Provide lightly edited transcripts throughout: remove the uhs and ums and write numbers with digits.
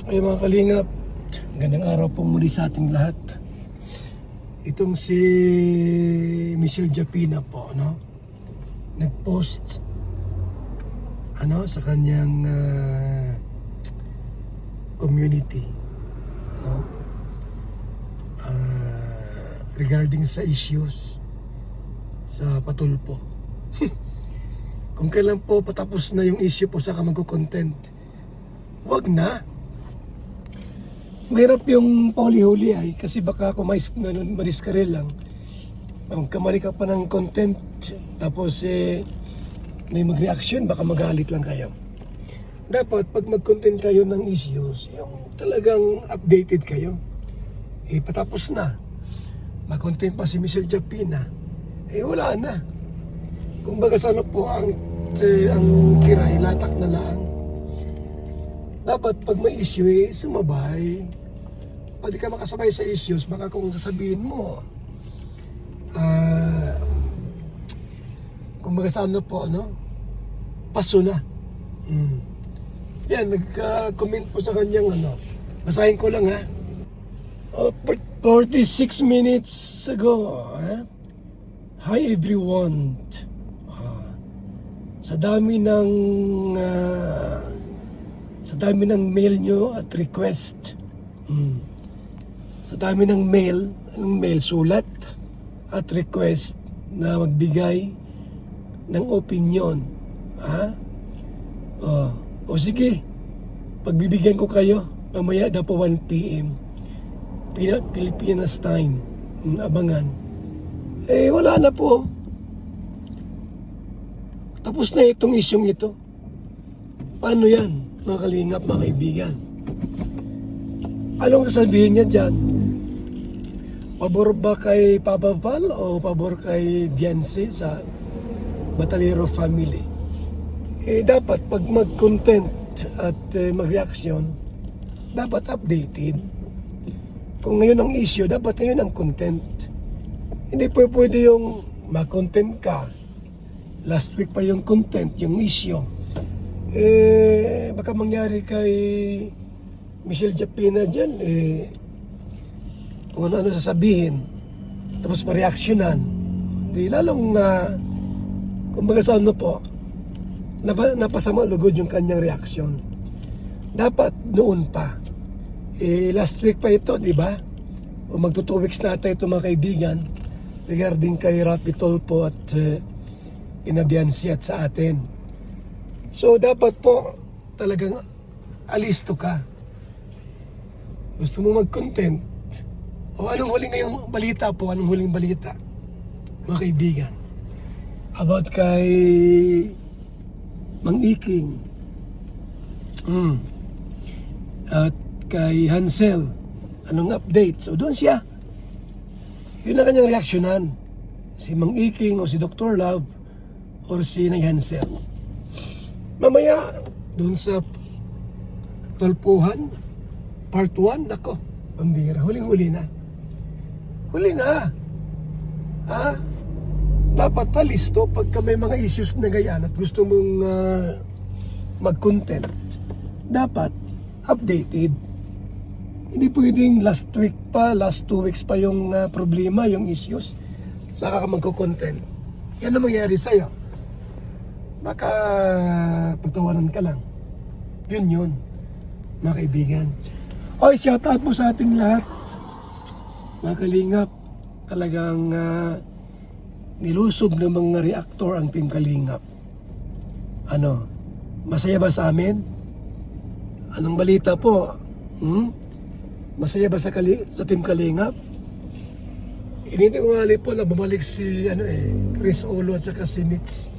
Ay mga kalingap, gandang araw po muli sa ating lahat. Itong si Michelle Japina po, no? Nag-post sa kanyang community, no? Regarding sa issues sa Patulpo. Kung kailan po patapos na yung issue po saka magko-content, wag na. Mahirap yung pauli-huli ay kasi baka kung madiskarel lang, kamali ka pa ng content tapos may mag-reaction, baka magalit lang kayo. Dapat pag mag-content kayo ng issues, yung talagang updated kayo, patapos na. Mag-content pa si Michelle Japina, wala na. Kung baga sana po ang tira, latak na lang. Dapat pag may issue, sumabay. Pag di ka makasabay sa issues, baka kung sasabihin mo, kung baga sana po, paso na. Yan, nag-comment po sa kanyang basahin ko lang ha. 46 minutes ago, Hi everyone. Sa dami ng mail nyo at request. Sa dami ng mail, sulat at request na magbigay ng opinion. O sige, pagbibigyan ko kayo mamaya daw po 1 PM Pilipinas time. Abangan. Wala na po. Tapos na itong isyong ito. Paano yan, mga kalingap, mga kaibigan? Anong sasabihin niya dyan? Pabor ba kay Papa Val o pabor kay Beyonce sa Batalero family? Dapat pag mag-content at mag-reaction, dapat updated. Kung ngayon ang issue, dapat ngayon ang content. Hindi po pwede yung mag-content ka. Last week pa yung content, yung issue. Baka mangyari kay Michelle Japina dyan, kung ano sasabihin, tapos ma-reactionan. Di lalong kumbaga sa po, napasama lugod yung kanyang reaksyon. Dapat noon pa. Last week pa ito, di ba? O magto 2 weeks na ata ito mga kaibigan, regarding kay Rapi Tulfo at Beyonce at sa atin. So dapat po talagang alisto ka. Gusto mo mag-content? O anong huling ngayong balita po? Anong huling balita? Mga kaibigan. About kay Mang Iking. At kay Hansel. Anong update? So doon siya. Yun ang kanyang reaksyonan. Si Mang Iking o si Dr. Love or si Nay Hansel. Mamaya, doon sa Tulpuhan, part 1, nako, pambira, huling-huli na. Huli na. Dapat palisto pagka may mga issues na ganyan at gusto mong mag-content. Dapat updated. Hindi pwedeng last week pa, last 2 weeks pa yung problema, yung issues. Saka ka magko-content. Yan ang mangyayari sa'yo. Baka pagtawanan ka lang. Yun, mga kaibigan. Shout out po sa ating lahat. Mga kalingap, talagang nilusob ng mga reactor ang Team Kalingap. Masaya ba sa amin? Anong balita po? Masaya ba sa Team Kalingap? Inintay ko nga po na bumalik si Chris Olo at saka si Mitch.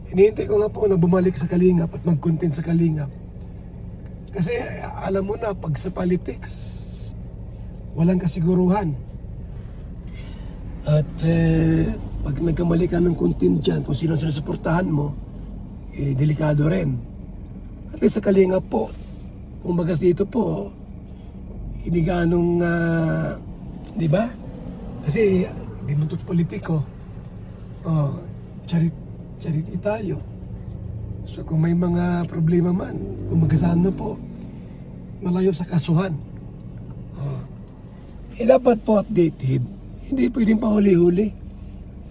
Inihintay ko nga po na bumalik sa Kalingap at mag-content sa Kalingap. Kasi alam mo na, pag sa politics, walang kasiguruhan. At pag nagkamali ka ng content dyan, kung sino sinusuportahan mo, delikado rin. At least sa Kalingap po, kung bagas dito po, hindi ganong, di ba? Kasi, di mo politiko. Charity tayo. So kung may mga problema man, kung magkasaan na po, malayo sa kasuhan. Dapat po updated. Hindi pwedeng pahuli-huli.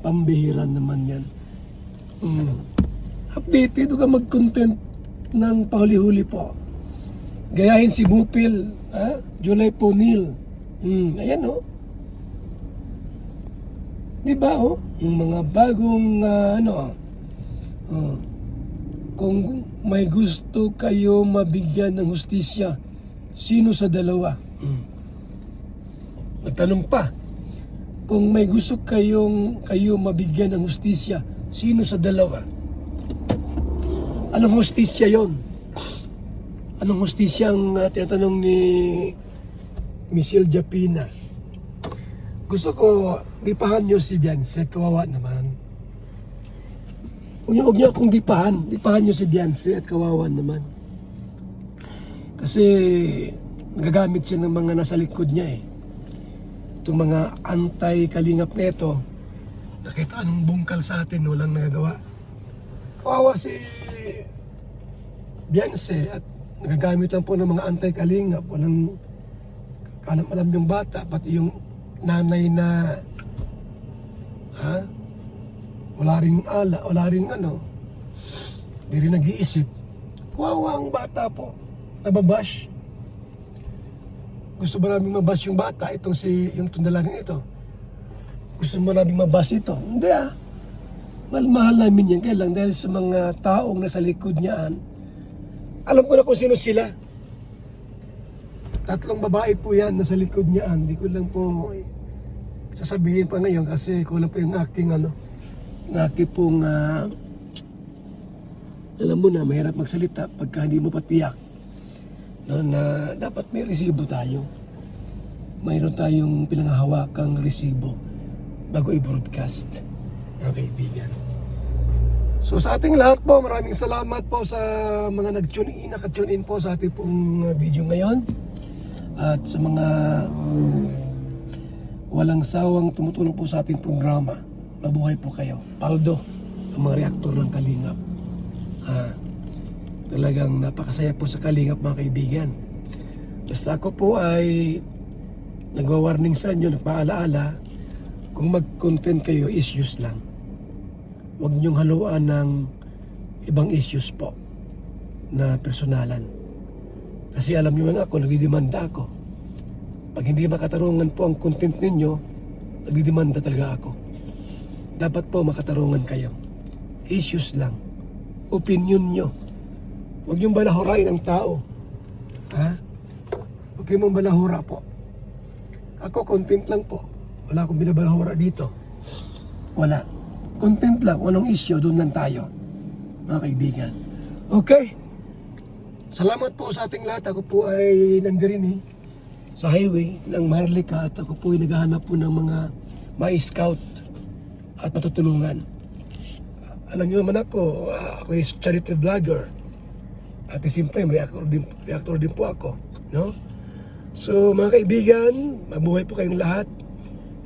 Pambihiran naman yan. Updated, huwag ka mag-content ng pahuli-huli po. Gayahin si Bupil, July Ponil. Ayan Di ba yung mga bagong kung may gusto kayo mabigyan ng hustisya, sino sa dalawa? Nagtanong pa, kung may gusto kayo mabigyan ng hustisya, sino sa dalawa? Anong hustisya yon? Anong hustisya ang tinatanong ni Michelle Japina? Gusto ko, dipahan nyo si Beyonce, kawawa naman. Huwag niyo akong dipahan nyo si Beyonce at kawawa naman. Kasi nagagamit siya ng mga nasa likod niya Itong mga anti-kalingap na ito, nakita anong bungkal sa atin, walang nagagawa. Kawawa si Beyonce at nagagamit lang po ng mga anti-kalingap, walang alam yung bata, pati yung nanay na wala ring hindi rin nag-iisip. Kawawa ang bata po, nababash. Gusto ba namin mabash yung bata, yung dalagang ito? Gusto mo namin mabash ito? Hindi mahal namin yan, kailang dahil sa mga taong nasa likod niyaan, alam ko na kung sino sila. 3 babae po yan nasa likod niyaan. Hindi ko lang po sasabihin pa ngayon kasi kulang po yung aking pong alam mo na, mahirap magsalita pagka hindi mo patiyak na dapat may resibo tayo. Mayroon tayong pinanghahawakang resibo bago i-broadcast, mga kaibigan. So sa ating lahat po, maraming salamat po sa mga naka-tune in po sa ating pong video ngayon. At sa mga walang sawang tumutulong po sa ating programa, mabuhay po kayo. Paldo, ang mga reaktor ng Kalingap. Talagang napakasaya po sa Kalingap, mga kaibigan. Basta ako po ay nagwa-warning sa inyo, nagpaalaala, kung mag-content kayo, issues lang. Huwag niyong haluan ng ibang issues po na personalan. Kasi alam niyo nga ako, nagdidemanda ako. Pag hindi makatarungan po ang content ninyo, nagdidemanda talaga ako. Dapat po makatarungan kayo. Issues lang. Opinion nyo. Huwag niyong balahurain ang tao. Huwag kayong balahura po. Ako, content lang po. Wala akong binabalahura dito. Wala. Content lang. Anong issue, doon lang tayo. Mga kaibigan. Okay. Salamat po sa ating lahat. Ako po ay nandirin sa highway ng Maharlika at ako po ay naghahanap po ng mga ma-scout at matutulungan. Alam niyo naman ako ay charity vlogger. At the same time, reactor din po ako. No? So mga kaibigan, mabuhay po kayong lahat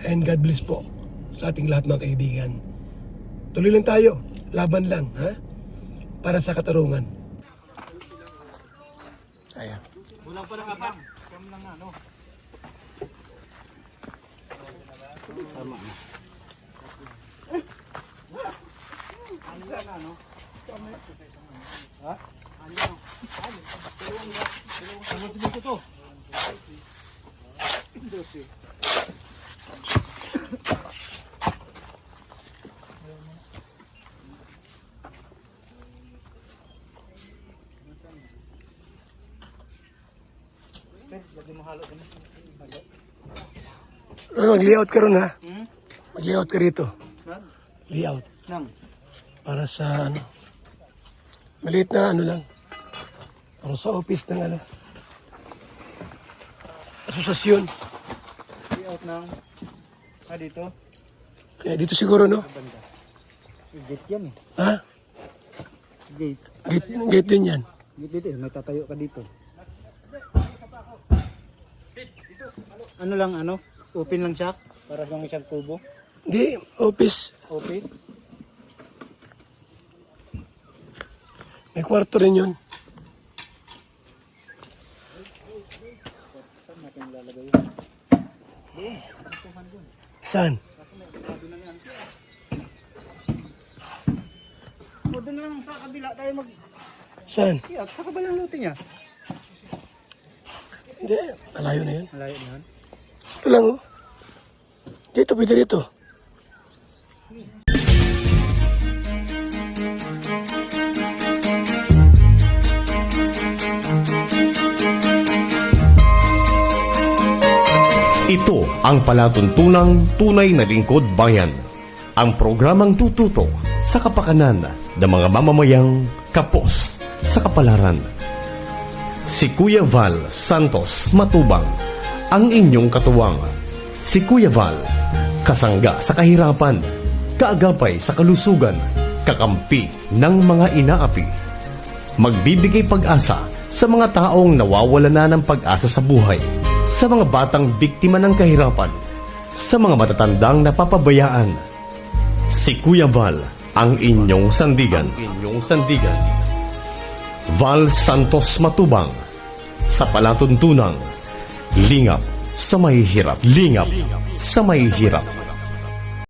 and God bless po sa ating lahat, mga kaibigan. Tuloy lang tayo, laban lang, para sa katarungan. Ayan. Bulang pa ng kapag. Kam lang Tama na. Ano na Ha? Ano na? Ano dito to? Dosi. Lagi mo halo din. Mag-layout ka ron Mag-layout ka rito. Layout. Nang. Para sa maliit na lang. Para sa office ng asosasyon. Layout ng dito. Kaya dito siguro, no? Gate yan Gate. Gate din yan. Gate dito, may tatayo ka dito. Ano lang open lang siya para sa isang kubo. Hindi, office. Office. May kwarto rin yun. Saan? O, doon na lang sa kabila tayo mag... Saan? Yeah, sa kabilang lote niya. Hindi, malayo na yun. Malayo na yun. Ito lang oh. Dito, pwede dito. Ito ang palatuntunang tunay na lingkod bayan. Ang programang tututok sa kapakanan ng mga mamamayang kapos sa kapalaran. Si Kuya Val Santos Matubang, ang inyong katuwang. Si Kuya Val, kasangga sa kahirapan, kaagapay sa kalusugan, kakampi ng mga inaapi. Magbibigay pag-asa sa mga taong nawawala na ng pag-asa sa buhay, sa mga batang biktima ng kahirapan, sa mga matatandang napapabayaan. Si Kuya Val, ang inyong sandigan. Val Santos Matubang, sa palatuntunang lingap sa mahihirap.